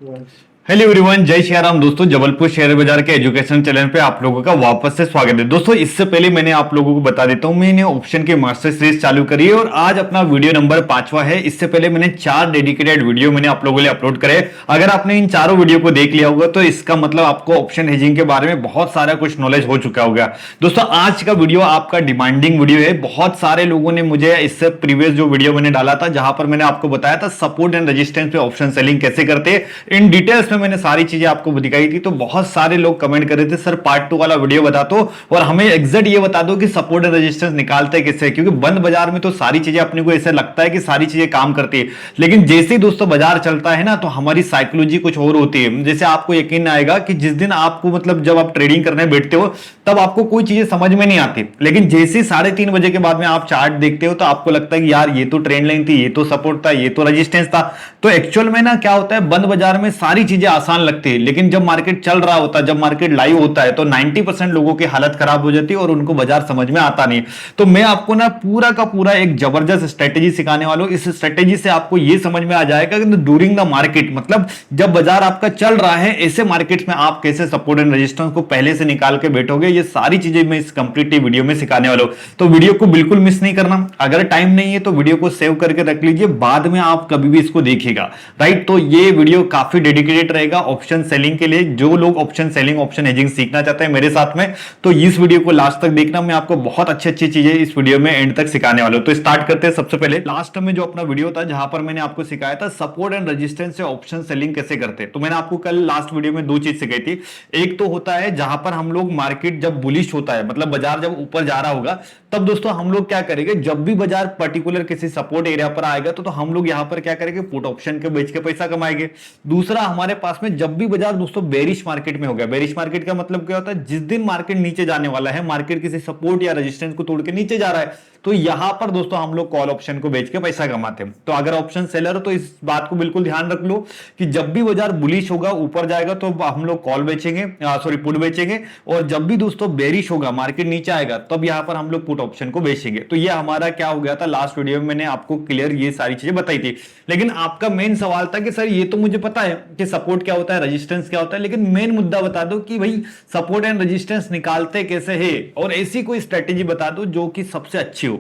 Hello everyone, जय श्री राम। दोस्तों, Jabalpur share बाजार के एजुकेशन चैनल पे आप लोगों का वापस से स्वागत है। दोस्तों, इससे पहले मैंने आप लोगों को बता देता हूं, मैंने ऑप्शन की मास्टर सीरीज चालू करी है और आज अपना वीडियो नंबर 5वां है। इससे पहले मैंने 4 डेडिकेटेड वीडियो मैंने आप लोगों के लिए अपलोड करे। अगर आपने इन चारों वीडियो को देख लिया होगा तो इसका मतलब आपको ऑप्शन हेजिंग के बारे में बहुत सारा कुछ नॉलेज हो चुका होगा। दोस्तों, आज का वीडियो आपका डिमांडिंग वीडियो है। बहुत सारे लोगों ने मुझे इससे प्रीवियस जो वीडियो मैंने डाला था, जहां पर मैंने आपको बताया था सपोर्ट एंड रेजिस्टेंस पे ऑप्शन सेलिंग कैसे करते हैं, इन डिटेल्स में मैंने सारी चीजें आपको दिखाई थी। तो बहुत सारे लोग कमेंट कर रहे थे, सर पार्ट 2 वाला वीडियो बता दो और हमें एग्जैक्ट ये बता दो कि सपोर्ट एंड रेजिस्टेंस निकालते कैसे। क्योंकि बंद बाजार में तो सारी चीजें अपने को ऐसा लगता है कि सारी चीजें काम करती है, लेकिन जैसे ही दोस्तों बाजार चलता है ना, तो हमारी साइकोलॉजी कुछ और होती है। जैसे आपको यकीन आएगा कि जिस दिन आपको मतलब जब आप ट्रेडिंग करने बैठते हो तब आपको कोई चीजें समझ में नहीं आती, लेकिन जैसे 3:30 बजे के बाद में आप चार्ट देखते हो तो आपको लगता है कि यार ये तो ट्रेंड लाइन थी, ये तो सपोर्ट था, ये तो रेजिस्टेंस था। तो एक्चुअल में ना क्या होता है, बंद बाजार में सारी चीजें आसान लगती है, लेकिन जब मार्केट चल रहा होता है, जब मार्केट लाइव होता है, तो 90% लोगों की हालत खराब हो जाती है और उनको बाजार समझ में आता नहीं। तो मैं आपको ना पूरा का पूरा एक जबरदस्त स्ट्रेटेजी सिखाने वाला हूं। इस स्ट्रेटेजी से आपको यह समझ में आ जाएगा कि ड्यूरिंग द मार्केट, मतलब जब बाजार आपका चल रहा है, ऐसे मार्केट में आप कैसे सपोर्ट एंड रेजिस्टेंस को पहले से निकाल के बैठोगे। ये सारी चीजें मैं इस कंप्लीट वीडियो में सिखाने वाला हूं। तो वीडियो को बिल्कुल मिस नहीं करना। अगर टाइम नहीं है तो वीडियो को सेव करके रख लीजिए, बाद में आप कभी भी इसको देखिएगा। राइट, तो ये वीडियो काफी डेडिकेटेड रहेगा ऑप्शन सेलिंग के लिए। जो लोग ऑप्शन सेलिंग, ऑप्शन हेजिंग सीखना चाहते हैं मेरे साथ में, तो इस वीडियो को लास्ट तक देखना। मैं आपको बहुत अच्छी अच्छी चीजें इस वीडियो में एंड तक सिखाने वाला हूं। तो स्टार्ट करते हैं। सबसे पहले लास्ट में जो अपना वीडियो था, जहां पर मैंने आपको सिखाया था सपोर्ट एंड रेजिस्टेंस से ऑप्शन सेलिंग कैसे करते हैं, तो मैंने आपको कल लास्ट वीडियो में 2 चीज सिखाई थी। एक तो होता है जहां पर हम लोग मार्केट जब बुलिश होता है, मतलब बाजार जब ऊपर जा रहा होगा, तब दोस्तों हम लोग क्या करेंगे, जब भी बाजार पर्टिकुलर किसी सपोर्ट एरिया पर आएगा तो हम लोग यहां पर क्या करेंगे, पुट ऑप्शन के बेच के पैसा कमाएंगे। दूसरा, हमारे पास में जब भी बाजार दोस्तों बेरिश मार्केट में हो गया, बेरिश मार्केट का मतलब क्या होता है, जिस दिन मार्केट नीचे जाने वाला है, मार्केट किसी सपोर्ट या रेजिस्टेंस को तोड़ के नीचे जा रहा है, तो यहां पर दोस्तों हम लोग कॉल ऑप्शन को बेच के पैसा कमाते हैं। तो अगर ऑप्शन सेलर हो तो इस बात को बिल्कुल ध्यान रख लो कि जब भी बाजार बुलिश होगा, ऊपर जाएगा, तो हम लोग कॉल बेचेंगे, सॉरी पुट बेचेंगे, और जब भी दोस्तों बेरिश होगा, मार्केट नीचे आएगा, तब यहां पर हम लोग पुट ऑप्शन को बेचेंगे। तो ये हमारा क्या हो गया था, लास्ट वीडियो में मैंने आपको क्लियर ये सारी चीजें बताई थी। लेकिन आपका मेन सवाल था कि सर ये तो मुझे पता है कि सपोर्ट क्या होता है, रेजिस्टेंस क्या होता है, लेकिन मेन मुद्दा बता दो कि भाई सपोर्ट एंड रेजिस्टेंस निकालते कैसे है, और ऐसी कोई स्ट्रेटेजी बता दो जो कि सबसे अच्छी हो।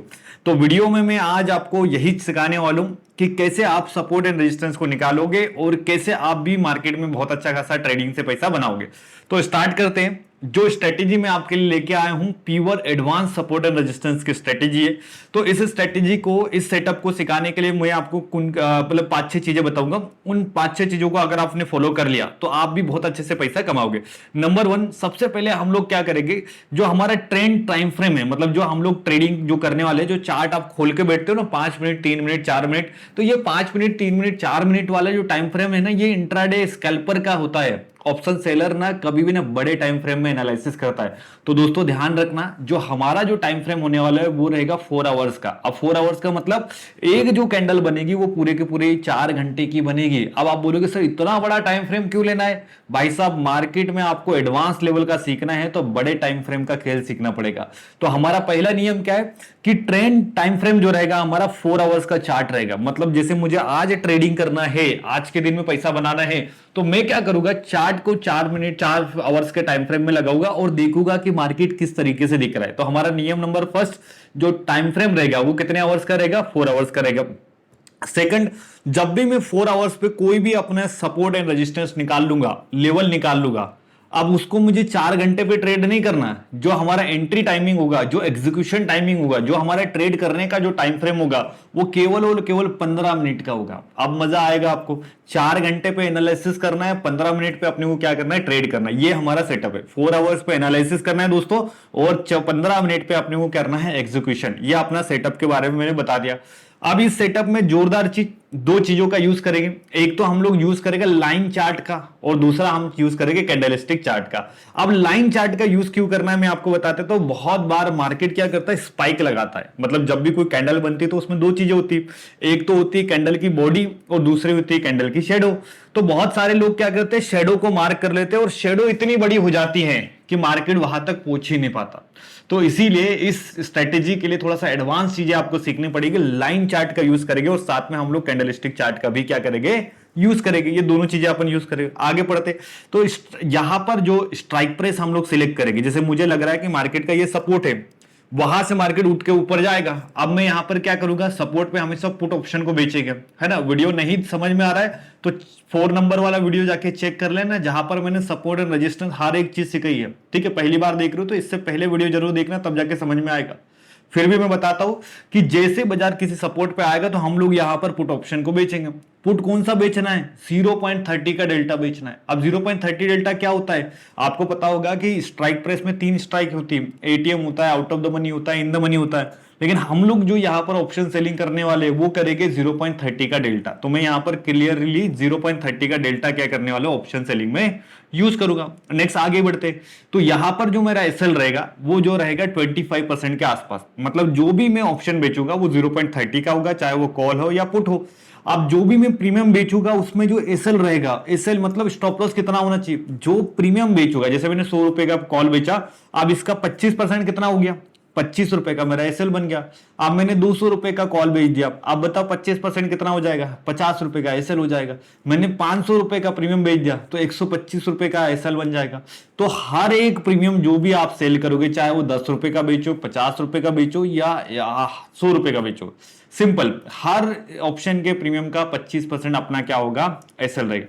तो वीडियो में मैं आज आपको यही सिखाने वाला हूं कि कैसे आप सपोर्ट एंड रेजिस्टेंस को निकालोगे और कैसे आप भी मार्केट में बहुत अच्छा खासा ट्रेडिंग से पैसा बनाओगे। तो स्टार्ट करते हैं। जो स्ट्रेटेजी मैं आपके लिए लेके आया हूं, pure advance support and resistance की स्ट्रेटेजी है। तो इस स्ट्रेटेजी को, इस सेटअप को सिखाने के लिए मैं आपको मतलब 5-6 चीजें बताऊंगा। उन 5-6 चीजों को अगर आपने फॉलो कर लिया तो आप भी बहुत अच्छे से पैसा कमाओगे। नंबर 1, सबसे पहले हम लोग क्या करेंगे, जो हमारा ट्रेंड टाइम फ्रेम है, मतलब जो हम लोग ट्रेडिंग जो करने वाले, जो चार्ट आप खोल के बैठते हो ना, 5 मिनट, 3 मिनट, 4 मिनट, तो ये 5 मिनट, 3 मिनट, 4 मिनट वाला जो टाइम फ्रेम है ना, ये इंट्राडे स्कैल्पर का होता है। ऑप्शन सेलर ना कभी भी ना बड़े टाइम फ्रेम में एनालिसिस करता है। तो दोस्तों ध्यान रखना, जो हमारा जो टाइम फ्रेम होने वाला है वो रहेगा 4 आवर्स का। अब 4 आवर्स का मतलब एक जो कैंडल बनेगी वो पूरे के पूरे 4 घंटे की बनेगी। अब आप बोलोगे सर इतना बड़ा टाइम फ्रेम क्यों लेना है? भाई साहब, मार्केट में आपको एडवांस लेवल का सीखना है तो बड़े टाइम फ्रेम का खेल सीखना पड़ेगा। तो हमारा पहला नियम क्या है कि ट्रेंड टाइम फ्रेम जो रहेगा हमारा 4 आवर्स का चार्ट रहेगा। मतलब जैसे मुझे आज ट्रेडिंग करना है, आज के दिन में पैसा बनाना है, तो मैं क्या करूंगा, चार्ट को 4 मिनट, 4 आवर्स के टाइम फ्रेम में लगाऊंगा और देखूंगा कि मार्केट किस तरीके से दिख रहा है। तो हमारा नियम नंबर फर्स्ट, जो टाइम फ्रेम रहेगा वो कितने आवर्स का रहेगा, 4 आवर्स का रहेगा। सेकंड, जब भी मैं 4 आवर्स पे कोई भी अपना सपोर्ट एंड रेजिस्टेंस निकाल लूंगा, लेवल निकाल लूंगा, अब उसको मुझे 4 घंटे पे ट्रेड नहीं करना। जो हमारा एंट्री टाइमिंग होगा, जो एग्जीक्यूशन टाइमिंग होगा, जो हमारा ट्रेड करने का जो टाइम फ्रेम होगा, वो केवल और केवल 15 मिनट का होगा। अब मजा आएगा आपको। 4 घंटे पे एनालिसिस करना है, 15 मिनट पे अपने को क्या करना है, ट्रेड करना है। ये हमारा सेटअप है। 4 आवर्स पे एनालिसिस करना है दोस्तों, और 15 मिनट पे अपने को करना है एग्जीक्यूशन। ये अपना सेटअप के बारे में मैंने बता दिया। अब इस सेटअप में जोरदार चीज, 2 चीजों का यूज करेंगे। एक तो हम लोग यूज करेंगे लाइन चार्ट का, और दूसरा हम यूज करेंगे कैंडलस्टिक चार्ट का। अब लाइन चार्ट का यूज क्यों करना है मैं आपको बताते। तो बहुत बार मार्केट क्या करता है, स्पाइक लगाता है। मतलब जब भी कोई कैंडल बनती है तो उसमें 2 चीजें होती है, एक तो होती है कैंडल की बॉडी और दूसरी होती है कैंडल की शेडो। तो बहुत सारे लोग क्या करते हैं, शेडो को मार्क कर लेते हैं, और शेडो इतनी बड़ी हो जाती है कि मार्केट वहां तक पहुंच ही नहीं पाता। तो इसीलिए इस स्ट्रेटेजी के लिए थोड़ा सा एडवांस चीजें आपको सीखनी पड़ेगी। लाइन चार्ट का यूज करेंगे और साथ में हम लोग कैंडलस्टिक चार्ट का भी क्या करेंगे, यूज करेंगे, ये दोनों चीजें अपन यूज करेंगे। आगे बढ़ते तो यहां पर जो स्ट्राइक प्राइस हम लोग सिलेक्ट करेंगे, जैसे मुझे लग रहा है कि मार्केट का ये सपोर्ट है, वहां से मार्केट उठ के ऊपर जाएगा। अब मैं यहां पर क्या करूंगा, सपोर्ट पे हमेशा पुट ऑप्शन को बेचेंगे, है ना। वीडियो नहीं समझ में आ रहा है तो 4 नंबर वाला वीडियो जाके चेक कर लेना, जहां पर मैंने सपोर्ट एंड रेजिस्टेंस हर एक चीज सिखाई है, ठीक है। पहली बार देख रहे हो तो इससे पहले वीडियो जरूर देखना, तब जाके समझ में आएगा। फिर भी मैं बताता हूं कि जैसे बाजार किसी सपोर्ट पे आएगा तो हम लोग यहां पर पुट ऑप्शन को बेचेंगे। पुट कौन सा बेचना है, 0.30 का डेल्टा बेचना है। अब 0.30 डेल्टा क्या होता है, आपको पता होगा कि स्ट्राइक प्राइस में 3 स्ट्राइक होती है, एटीएम होता है, आउट ऑफ द मनी होता है, इन द मनी होता है। लेकिन हम लोग जो यहां पर ऑप्शन सेलिंग करने वाले वो करेंगे 0.30 का डेल्टा। तो मैं यहां पर क्लियरली 0.30 का डेल्टा क्या करने वाला ऑप्शन सेलिंग में यूज करूंगा। नेक्स्ट आगे बढ़ते तो यहां पर जो मेरा एसएल रहेगा वो जो रहेगा 25% के आसपास, मतलब जो भी मैं ऑप्शन बेचूंगा वो 0.30 का होगा, चाहे वो कॉल हो या पुट हो। अब जो भी मैं प्रीमियम बेचूंगा उसमें जो एसएल रहेगा, एसएल मतलब स्टॉप लॉस कितना होना चाहिए, जो प्रीमियम बेचूंगा, जैसे मैंने 100 रुपए का कॉल बेचा, अब इसका 25% कितना हो गया, 25 रुपए का मेरा एसएल बन गया। अब मैंने 200 रुपए का कॉल बेच दिया, अब बताओ 25% कितना हो जाएगा, 50 रुपए का एसएल हो जाएगा। मैंने 500 रुपए का प्रीमियम बेच दिया तो 125 रुपए का एसएल बन जाएगा। तो हर एक प्रीमियम जो भी आप सेल करोगे, चाहे वो 10 रुपए का बेचो, 50 रुपए का बेचो या 100 रुपए का बेचो, सिंपल हर ऑप्शन के प्रीमियम का 25% अपना क्या होगा, एसएल रहेगा।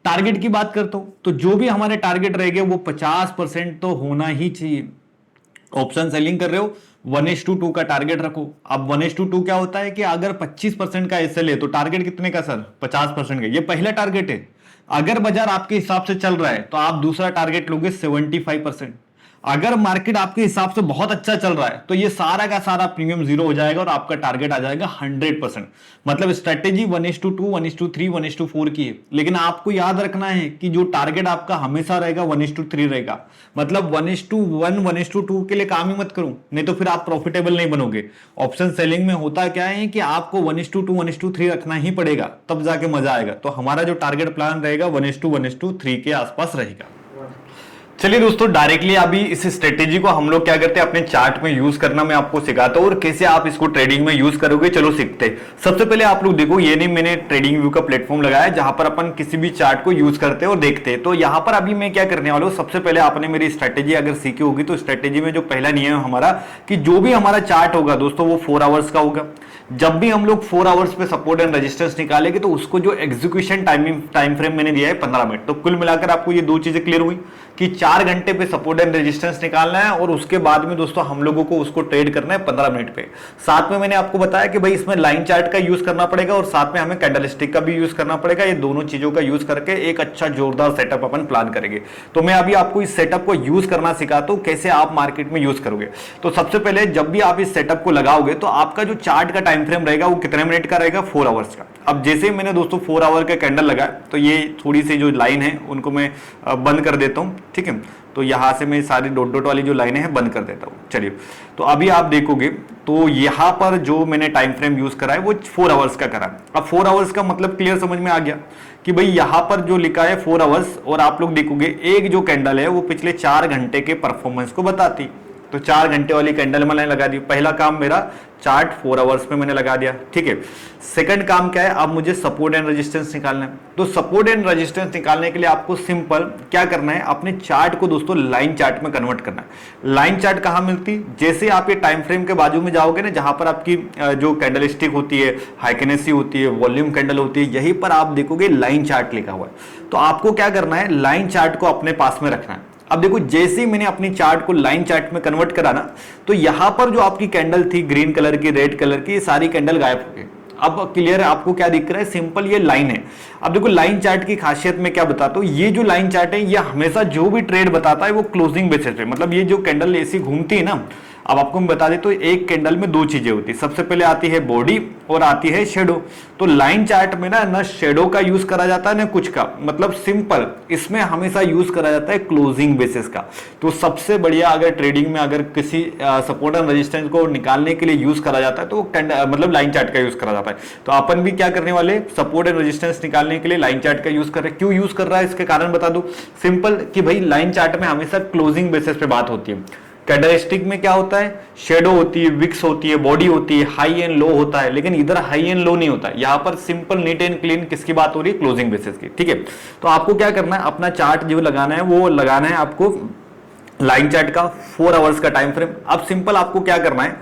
टारगेट की बात करता हूं तो जो भी हमारे टारगेट रहेंगे वो 50% तो होना ही चाहिए। ऑप्शन सेलिंग कर रहे हो 1:2 का टारगेट रखो। अब 1:2 क्या होता है कि अगर 25% का एसएल है तो टारगेट कितने का सर, 50% का, ये पहला टारगेट है। अगर बाजार आपके हिसाब से चल रहा है तो आप दूसरा टारगेट लोगे 75%। अगर मार्केट आपके हिसाब से बहुत अच्छा चल रहा है तो ये सारा का सारा प्रीमियम जीरो हो जाएगा और आपका टारगेट आ जाएगा 100%। मतलब स्ट्रेटेजी 1:2, 1:3, 1:4 की है, लेकिन आपको याद रखना है कि जो टारगेट आपका हमेशा रहेगा 1:3 रहेगा। मतलब 1:1, 1:2 के लिए काम ही मत करो, नहीं तो फिर आप प्रॉफिटेबल नहीं बनोगे। ऑप्शन सेलिंग में होता क्या है कि आपको 1:2, 1:3 रखना ही पड़ेगा, तब जाके मजा आएगा। तो हमारा जो टारगेट प्लान रहेगा 1:2, 1:3 के आसपास रहेगा। चलिए दोस्तों, डायरेक्टली अभी इस स्ट्रेटेजी को हम लोग क्या करते हैं, अपने चार्ट में यूज करना मैं आपको सिखाता हूं और कैसे आप इसको ट्रेडिंग में यूज करोगे, चलो सीखते हैं। सबसे पहले आप लोग देखो, ये नहीं मैंने ट्रेडिंग व्यू का प्लेटफॉर्म लगाया जहां पर अपन किसी भी चार्ट को यूज करते हैं और देखते हैं। तो यहां पर अभी मैं क्या करने वाला हूं, सबसे पहले आपने मेरी स्ट्रेटेजी अगर सीखी होगी तो स्ट्रेटेजी में जो पहला नियम हमारा कि जो भी हमारा चार्ट होगा दोस्तों वो 4 आवर्स का होगा। जब भी हम लोग 4 आवर्स पे सपोर्ट एंड रेजिस्टेंस निकालेंगे तो उसको जो एग्जीक्यूशन टाइम फ्रेम मैंने दिया है 15 मिनट। तो कुल मिलाकर आपको ये दो चीजें क्लियर हुई कि 4 घंटे पे सपोर्ट एंड रेजिस्टेंस निकालना है और उसके बाद में दोस्तों हम लोगों को उसको ट्रेड करना है 15 मिनट पे। साथ में मैंने आपको बताया कि भाई इसमें लाइन चार्ट का यूज करना पड़ेगा और साथ में हमें कैंडलस्टिक का भी यूज करना पड़ेगा। ये दोनों चीजों का यूज करके एक अच्छा जोरदार सेटअप अपन प्लान करेंगे। तो मैं अभी आपको इस सेटअप को यूज करना सिखाता हूं, कैसे आप मार्केट में यूज करोगे। तो सबसे पहले जब भी आप इस सेटअप को लगाओगे तो आपका जो चार्ट का टाइम फ्रेम रहेगा वो कितने मिनट का रहेगा, 4 आवर्स का। अब जैसे मैंने दोस्तों 4 आवर का कैंडल लगाया तो ये थोड़ी सी जो लाइन है उनको मैं बंद कर देता हूं, ठीक है। तो यहां से मैं सारी डॉट डॉट वाली जो लाइनें हैं बंद कर देता हूं। चलिए, तो अभी आप देखोगे तो यहां पर जो मैंने टाइम फ्रेम यूज करा है वो 4 आवर्स का करा। अब 4 आवर्स का मतलब क्लियर समझ में आ गया कि भाई यहां पर जो लिखा है 4 आवर्स, और आप लोग देखोगे एक जो कैंडल है वो पिछले 4 घंटे के परफॉर्मेंस को बताती। तो 4 घंटे वाली कैंडल मैंने लगा दी। पहला काम मेरा चार्ट 4 आवर्स में मैंने लगा दिया, ठीक है। सेकंड काम क्या है, अब मुझे सपोर्ट एंड रेजिस्टेंस निकालना है। तो सपोर्ट एंड रेजिस्टेंस निकालने के लिए आपको सिंपल क्या करना है, अपने चार्ट को दोस्तों लाइन चार्ट में कन्वर्ट करना है। लाइन चार्ट कहां मिलती, जैसे आप ये टाइम फ्रेम के बाजू में जाओगे ना, जहां पर आपकी जो कैंडल स्टिक होती है, हाइकेनेसी होती है, वॉल्यूम कैंडल होती है, यहीं पर आप देखोगे लाइन चार्ट लिखा हुआ है। तो आपको क्या करना है, लाइन चार्ट को अपने पास में रखना है। अब देखो, जैसे ही मैंने अपनी चार्ट को लाइन चार्ट में कन्वर्ट करा ना, तो यहां पर जो आपकी कैंडल थी ग्रीन कलर की, रेड कलर की, ये सारी कैंडल गायब हो गई। अब क्लियर है आपको क्या दिख रहा है, सिंपल ये लाइन है। अब देखो, लाइन चार्ट की खासियत में क्या बताता हूं, ये जो लाइन चार्ट है ये हमेशा जो भी ट्रेड बताता है वो क्लोजिंग बेसिस पे, मतलब ये जो कैंडल ऐसी घूमती है ना, अब आपको मैं बता दें तो एक कैंडल में 2 चीजें होती है। सबसे पहले आती है बॉडी और आती है शेडो। तो लाइन चार्ट में ना शेडो का यूज करा जाता है ना कुछ का, मतलब सिंपल इसमें हमेशा यूज करा जाता है क्लोजिंग बेसिस का। तो सबसे बढ़िया अगर ट्रेडिंग में अगर किसी सपोर्ट एंड रेजिस्टेंस को निकालने के लिए यूज करा जाता है तो मतलब लाइन चार्ट का यूज करा जाता है। तो अपन भी क्या करने वाले, सपोर्ट एंड रेजिस्टेंस निकालने के लिए लाइन चार्ट का यूज कर रहे हैं। क्यों यूज कर रहा है इसके कारण बता दूं, सिंपल कि भाई लाइन चार्ट में हमेशा क्लोजिंग बेसिस पे बात होती है। कैंडलस्टिक में क्या होता है, शेडो होती है, विक्स होती है, बॉडी होती है, हाई एंड लो होता है, लेकिन इधर हाई एंड लो नहीं होता है। यहाँ पर सिंपल नीट एंड क्लीन किसकी बात हो रही है, क्लोजिंग बेसिस की। ठीक है, तो आपको क्या करना है, अपना चार्ट जो लगाना है वो लगाना है आपको लाइन चार्ट का 4 आवर्स का टाइम फ्रेम। अब सिंपल आपको क्या करना है,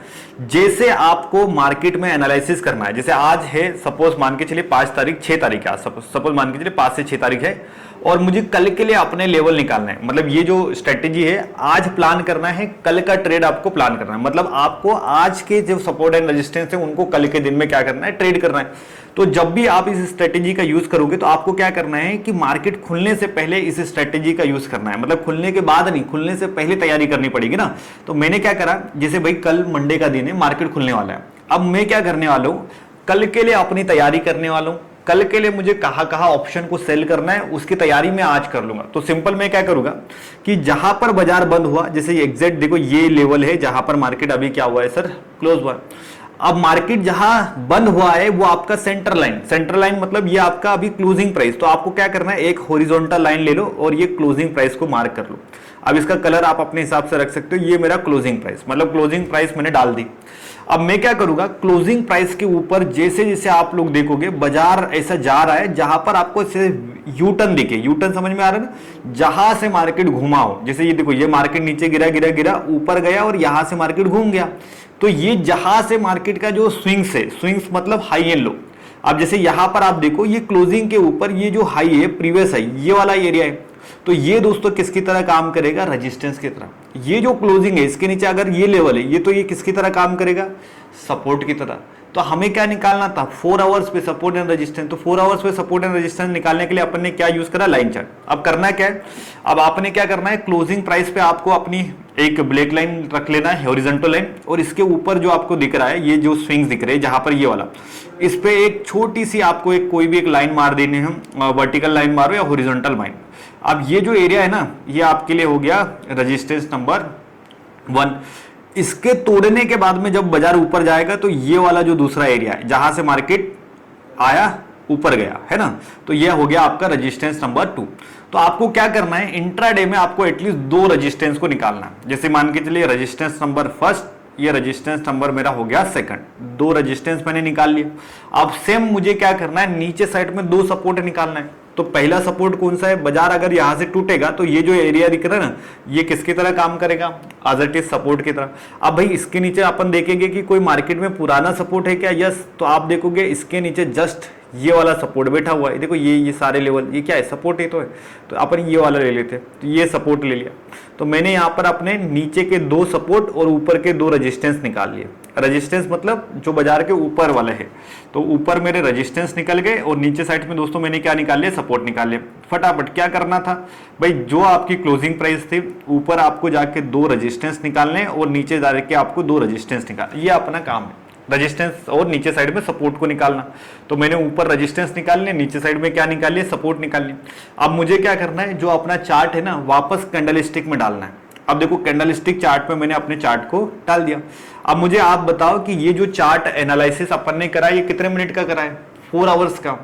जैसे आपको मार्केट में एनालिसिस करना है, जैसे आज है सपोज मान के चलिए 5 तारीख 6 तारीख है, सपोज मान के चलिए 5 से 6 तारीख है, और मुझे कल के लिए अपने लेवल निकालना है। मतलब ये जो स्ट्रेटेजी है आज प्लान करना है, कल का ट्रेड आपको प्लान करना है। मतलब आपको आज के जो सपोर्ट एंड रेजिस्टेंस है उनको कल के दिन में क्या करना है, ट्रेड करना है। तो जब भी आप इस स्ट्रेटेजी का यूज करोगे तो आपको क्या करना है कि मार्केट खुलने से पहले इस स्ट्रेटेजी का यूज करना है। मतलब खुलने के बाद नहीं, खुलने से पहले तैयारी करनी पड़ेगी ना। तो मैंने क्या करा, जैसे भाई कल मंडे का दिन है, मार्केट खुलने वाला है, अब मैं क्या करने वाला हूं, कल के लिए अपनी तैयारी करने वाला हूं। कल के लिए मुझे कहां कहां ऑप्शन को सेल करना है उसकी तैयारी मैं आज कर लूंगा। तो सिंपल मैं क्या करूंगा कि जहां पर बाजार बंद हुआ, जैसे एग्जैक्ट देखो ये लेवल है जहां पर मार्केट अभी क्या हुआ है सर, क्लोज हुआ। अब मार्केट जहां बंद हुआ है वो आपका सेंटर लाइन मतलब ये आपका अभी क्लोजिंग प्राइस। तो आपको क्या करना है, एक हॉरिजॉन्टल लाइन ले लो और ये क्लोजिंग प्राइस को मार्क कर लो। अब इसका कलर आप अपने हिसाब से रख सकते हो। ये मेरा क्लोजिंग प्राइस, मतलब क्लोजिंग प्राइस मैंने डाल दी। अब मैं क्या करूंगा, क्लोजिंग प्राइस के ऊपर जैसे जैसे आप लोग देखोगे बाजार ऐसा जा रहा है जहां पर आपको यू टर्न दिखे, यू टर्न समझ में आ रहा है ना, जहां से मार्केट घुमा हो। जैसे ये देखो, ये मार्केट नीचे गिरा गिरा गिरा, ऊपर गया और यहां से मार्केट घूम गया। तो ये जहां से मार्केट का जो स्विंग्स है, स्विंग्स मतलब हाई एंड लो। अब जैसे यहां पर आप देखो, ये क्लोजिंग के ऊपर ये जो हाई है, प्रीवियस हाई, ये वाला एरिया है। तो ये दोस्तों किसकी तरह काम करेगा, रेजिस्टेंस की तरह। ये जो क्लोजिंग है इसके नीचे अगर ये लेवल है, ये तो ये किसकी तरह काम करेगा, सपोर्ट की तरह। तो हमें क्या निकालना था, 4 आवर्स पे सपोर्ट एंड रेजिस्टेंस। तो 4 आवर्स पे सपोर्ट एंड रेजिस्टेंस निकालने के लिए अपन ने क्या यूज करा, लाइन चार्ट। अब करना क्या है, अब आपने क्या करना है, क्लोजिंग प्राइस पे आपको अपनी एक ब्लैक लाइन रख लेना है, हॉरिजॉन्टल लाइन, और इसके ऊपर जो आपको दिख रहा है, ये जो स्विंग्स दिख रहे हैं जहां पर ये वाला, इस पे एक छोटी सी आपको एक कोई भी एक लाइन मार देनी है, वर्टिकल लाइन मारो या हॉरिजॉन्टल लाइन। अब ये जो एरिया है ना, ये आपके लिए हो गया रेजिस्टेंस नंबर 1। इसके तोड़ने के बाद में जब बाजार ऊपर जाएगा तो ये वाला जो दूसरा एरिया है जहां से मार्केट आया ऊपर गया है ना, तो ये हो गया आपका रेजिस्टेंस नंबर 2। तो आपको क्या करना है, इंट्राडे में आपको एटलीस्ट 2 रेजिस्टेंस को निकालना है। जैसे मान के चलिए रेजिस्टेंस नंबर 1, ये रेजिस्टेंस नंबर मेरा हो गया 2, 2 रेजिस्टेंस मैंने निकाल लिया। अब सेम मुझे क्या करना है, नीचे साइड में 2 सपोर्ट निकालना है। तो पहला सपोर्ट कौन सा है, बाजार अगर यहां से टूटेगा तो ये जो एरिया दिख रहा है ना, ये किसकी तरह काम करेगा, एज इट इज सपोर्ट की तरह। अब भाई इसके नीचे अपन देखेंगे कि कोई मार्केट में पुराना सपोर्ट है क्या, यस। तो आप देखोगे इसके नीचे जस्ट ये वाला सपोर्ट बैठा हुआ है। देखो ये सारे लेवल, ये क्या है, सपोर्ट ही तो है। तो अपन ये वाला ले लेते, तो ये सपोर्ट ले लिया। तो मैंने यहाँ पर अपने नीचे के 2 सपोर्ट और ऊपर के 2 रेजिस्टेंस निकाल लिए। रेजिस्टेंस मतलब जो बाजार के ऊपर वाले है, तो ऊपर मेरे रेजिस्टेंस निकल गए और नीचे साइड में दोस्तों मैंने क्या निकाल लिया, सपोर्ट निकाल लिया। फटाफट क्या करना था भाई, जो आपकी क्लोजिंग प्राइस थी ऊपर आपको जाके 2 रेजिस्टेंस निकालने और नीचे जाके आपको 2 रेजिस्टेंस निकालने, ये अपना काम है। रेजिस्टेंस और नीचे साइड में सपोर्ट को निकालना। तो मैंने ऊपर रेजिस्टेंस निकाल लिया, नीचे साइड में क्या निकाल लिया, सपोर्ट निकाल लिया। अब मुझे क्या करना है, जो अपना चार्ट है ना वापस कैंडलस्टिक में डालना है। अब देखो कैंडलस्टिक चार्ट में मैंने अपने चार्ट को डाल दिया। अब मुझे आप बताओ कि ये जो चार्ट एनालिसिस अपन ने करा, ये कितने मिनट का करा है, 4 आवर्स का।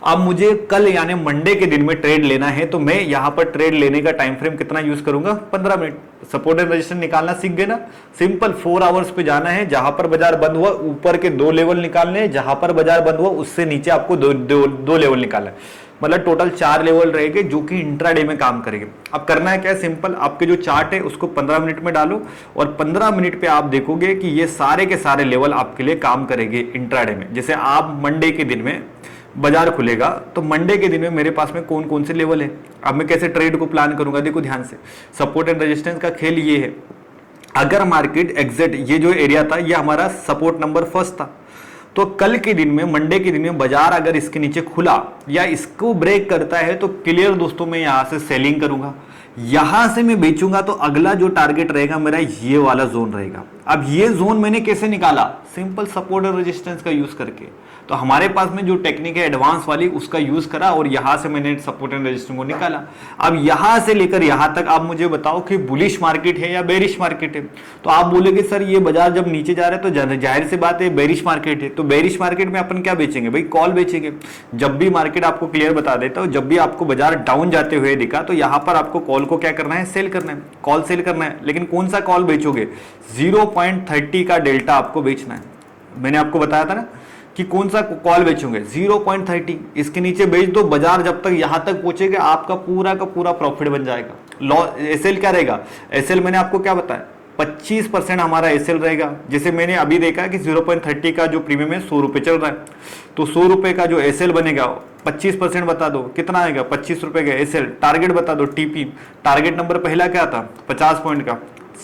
अब मुझे कल यानी मंडे के दिन में ट्रेड लेना है, तो मैं यहां पर ट्रेड लेने का टाइम फ्रेम कितना यूज करूंगा, 15 मिनट। सपोर्ट एंड रेजिस्टेंस निकालना सीख गए ना, सिंपल 4 आवर्स पे जाना है। जहां पर बाजार बंद हुआ ऊपर के 2 लेवल निकालने हैं, जहां पर बाजार बंद हुआ उससे नीचे आपको 2 लेवल निकालना है। मतलब टोटल 4 लेवल रहेंगे जो कि इंट्राडे में काम करेंगे। अब करना है क्या है, सिंपल आपके जो चार्ट है उसको 15 मिनट में डालो और 15 मिनट पे आप देखोगे कि ये सारे के सारे लेवल आपके लिए काम करेंगे इंट्राडे में। जैसे आप मंडे के दिन में बाजार खुलेगा तो मंडे के दिन में मेरे पास में कौन कौन से लेवल है, अब मैं कैसे ट्रेड को प्लान करूंगा। देखो ध्यान से, सपोर्ट एंड रेजिस्टेंस का खेल ये है, अगर मार्केट एग्जैक्ट ये जो एरिया था ये हमारा सपोर्ट नंबर 1 था, तो कल के दिन में मंडे के दिन में बाजार अगर इसके नीचे खुला या इसको ब्रेक करता है तो क्लियर दोस्तों मैं यहां से सेलिंग करूंगा, यहां से मैं बेचूंगा। तो अगला जो टारगेट रहेगा मेरा ये वाला जोन रहेगा। अब ये जोन मैंने कैसे निकाला, सिंपल सपोर्ट और रेजिस्टेंस का यूज करके। तो हमारे पास में जो टेक्निक है एडवांस वाली उसका यूज करा और यहां से मैंने सपोर्ट एंड रेजिस्टेंस को निकाला। अब यहां से लेकर यहां तक आप मुझे बताओ कि बुलिश मार्केट है या बेरिश मार्केट है। तो आप बोलेगे सर ये बाजार जब नीचे जा रहा है तो जाहिर सी बात है बेरिश मार्केट है। तो बेरिश मार्केट में अपन क्या बेचेंगे भाई, कॉल बेचेंगे। जब भी मार्केट आपको क्लियर बता देता हूं, जब भी आपको बाजार डाउन जाते हुए दिखा तो यहां पर आपको कॉल को क्या करना है, सेल करना है, कॉल सेल करना है। लेकिन कौन सा कॉल बेचोगे, 0.30 का डेल्टा आपको बेचना है। मैंने आपको बताया था ना कि कौन सा कॉल बेचोगे, 0.30, इसके नीचे बेच दो। बाजार जब तक यहां तक पहुंचेगा आपका पूरा का पूरा प्रॉफिट बन जाएगा। लॉस एसएल क्या रहेगा, एसएल मैंने आपको क्या बताया, 25% हमारा एसएल रहेगा। जैसे मैंने अभी देखा कि 0.30 का जो प्रीमियम है 100 रुपए चल रहा है, तो 100 रुपए का जो एसएल बनेगा 25% बता दो कितना आएगा, 25 रुपए का एसएल। टारगेट बता दो, टीपी टारगेट नंबर पहला क्या था, 50 पॉइंट का।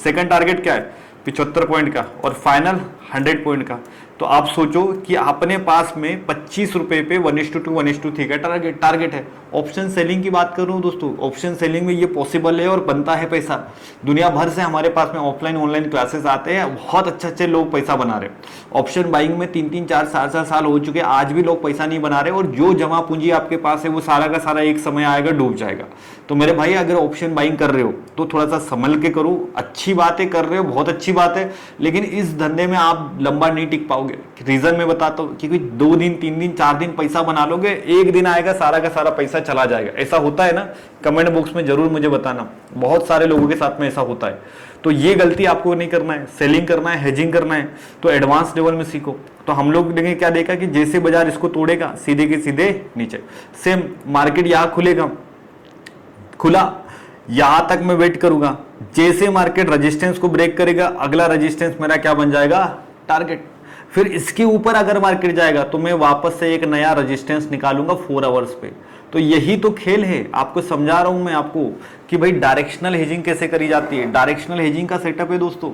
सेकंड टारगेट क्या है, 75 पॉइंट का। और फाइनल 100 पॉइंट का। तो आप सोचो कि अपने पास में 25 रुपए पे 1:2 1:3 का टारगेट है। ऑप्शन सेलिंग की बात करूं दोस्तों, ऑप्शन सेलिंग में ये पॉसिबल है और बनता है पैसा। दुनिया भर से हमारे पास में ऑफलाइन ऑनलाइन क्लासेस आते हैं, बहुत अच्छे लोग पैसा बना रहे हैं। ऑप्शन बाइंग में 3-3 4-4 साल हो चुके हैं, आज भी लोग पैसा नहीं बना रहे। और जो जमा पूंजी आपके पास है वो सारा का सारा एक समय आएगा डूब जाएगा। तो मेरे भाई अगर ऑप्शन बाइंग कर रहे हो तो थोड़ा सा संभल के करो। अच्छी बातें कर रहे हो, बहुत अच्छी बात है, लेकिन इस धंधे में आप लंबा नहीं टिक पाओगे। रीजन मैं बताता हूं, क्योंकि 2 दिन 3 दिन 4 दिन पैसा बना लोगे, एक दिन आएगा सारा का सारा पैसा चला जाएगा। ऐसा होता है ना, कमेंट बॉक्स में जरूर मुझे बताना, बहुत सारे लोगों के साथ में ऐसा होता है। तो ये गलती आपको नहीं करना है, सेलिंग करना है, हेजिंग करना है, तो एडवांस लेवल में सीखो। तो हम लोग देखें क्या देखा कि जैसे बाजार इसको तोड़ेगा सीधे के सीधे नीचे, सेम मार्केट यहां खुलेगा, खुला, यहां तक मैं वेट करूंगा। जैसे मार्केट रेजिस्टेंस को ब्रेक करेगा, अगला रेजिस्टेंस मेरा क्या बन जाएगा, टारगेट। फिर इसके ऊपर अगर मार्केट जाएगा तो मैं वापस से एक नया रेजिस्टेंस निकालूंगा 4 आवर्स पे। तो यही तो खेल है, आपको समझा रहा हूं मैं आपको कि भाई डायरेक्शनल हेजिंग कैसे करी जाती है। डायरेक्शनल हेजिंग का सेटअप है दोस्तों,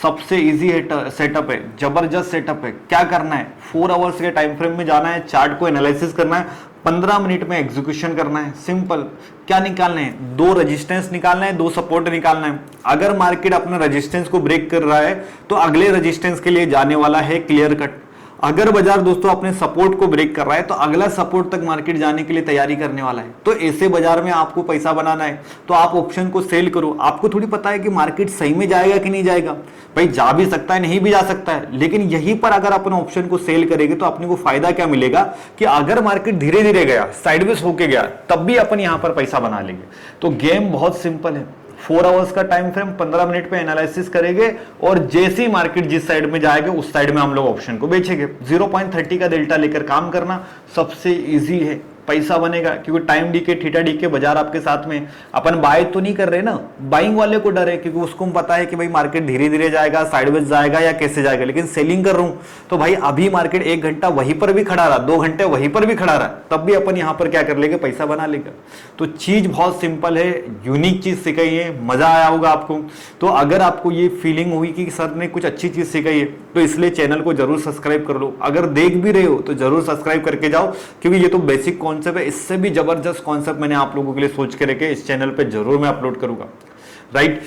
सबसे इजी सेटअप है, जबरदस्त सेटअप है। क्या करना है, 4 आवर्स के टाइम फ्रेम में जाना है, चार्ट को एनालिसिस करना है, 15 मिनट में एग्जीक्यूशन करना है। सिंपल, क्या निकालना है, 2 रेजिस्टेंस निकालना है, 2 सपोर्ट निकालना है। अगर मार्केट अपना रेजिस्टेंस को ब्रेक कर रहा है तो अगले रेजिस्टेंस के लिए जाने वाला है क्लियर कट। अगर बाजार दोस्तों अपने सपोर्ट को ब्रेक कर रहा है तो अगला सपोर्ट तक मार्केट जाने के लिए तैयारी करने वाला है। तो ऐसे बाजार में आपको पैसा बनाना है तो आप ऑप्शन को सेल करो। आपको थोड़ी पता है कि मार्केट सही में जाएगा कि नहीं जाएगा, भाई जा भी सकता है, नहीं भी जा सकता है, लेकिन यहीं पर अगर अपन ऑप्शन को सेल करेंगे तो अपने को फायदा क्या मिलेगा कि अगर मार्केट धीरे धीरे गया, साइडवेज होके गया, तब भी अपन यहां पर पैसा बना लेंगे। तो गेम बहुत सिंपल है, 4 आवर्स का टाइम फ्रेम, 15 मिनट पे एनालिसिस करेंगे और जैसी मार्केट जिस साइड में जाएगा उस साइड में हम लोग ऑप्शन को बेचेंगे। 0.30 का डेल्टा लेकर काम करना सबसे इजी है, पैसा बनेगा। क्योंकि टाइम डी के थीटा डी के बाजार आपके साथ में, अपन बाय तो नहीं कर रहे ना, बाइंग वाले को डर है क्योंकि उसको पता है कि भाई मार्केट धीरे धीरे जाएगा, साइडवेज जाएगा या कैसे जाएगा। लेकिन सेलिंग कर रहा हूं तो भाई अभी मार्केट 1 घंटा वहीं पर भी खड़ा रहा, 2 घंटे वहीं पर भी खड़ा रहा, तब भी अपन यहां पर क्या कर लेंगे, पैसा बना लेगा। तो चीज बहुत सिंपल है, यूनिक चीज सिखाई है, मजा आया होगा आपको। तो अगर आपको ये फीलिंग हुई कि सर ने कुछ अच्छी चीज सिखाई है तो इसलिए चैनल को जरूर सब्सक्राइब कर लो। अगर देख भी रहे हो तो जरूर सब्सक्राइब करके जाओ, क्योंकि ये तो बेसिक कॉन्सेप्ट है, इससे भी जबरदस्त कॉन्सेप्ट मैंने आप लोगों के लिए सोच के रखे, इस चैनल पे जरूर मैं अपलोड करूंगा। राइट,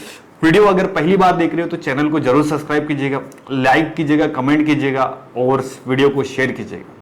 वीडियो अगर पहली बार देख रहे हो तो चैनल को जरूर सब्सक्राइब कीजिएगा, लाइक कीजिएगा, कमेंट कीजिएगा और वीडियो को शेयर कीजिएगा।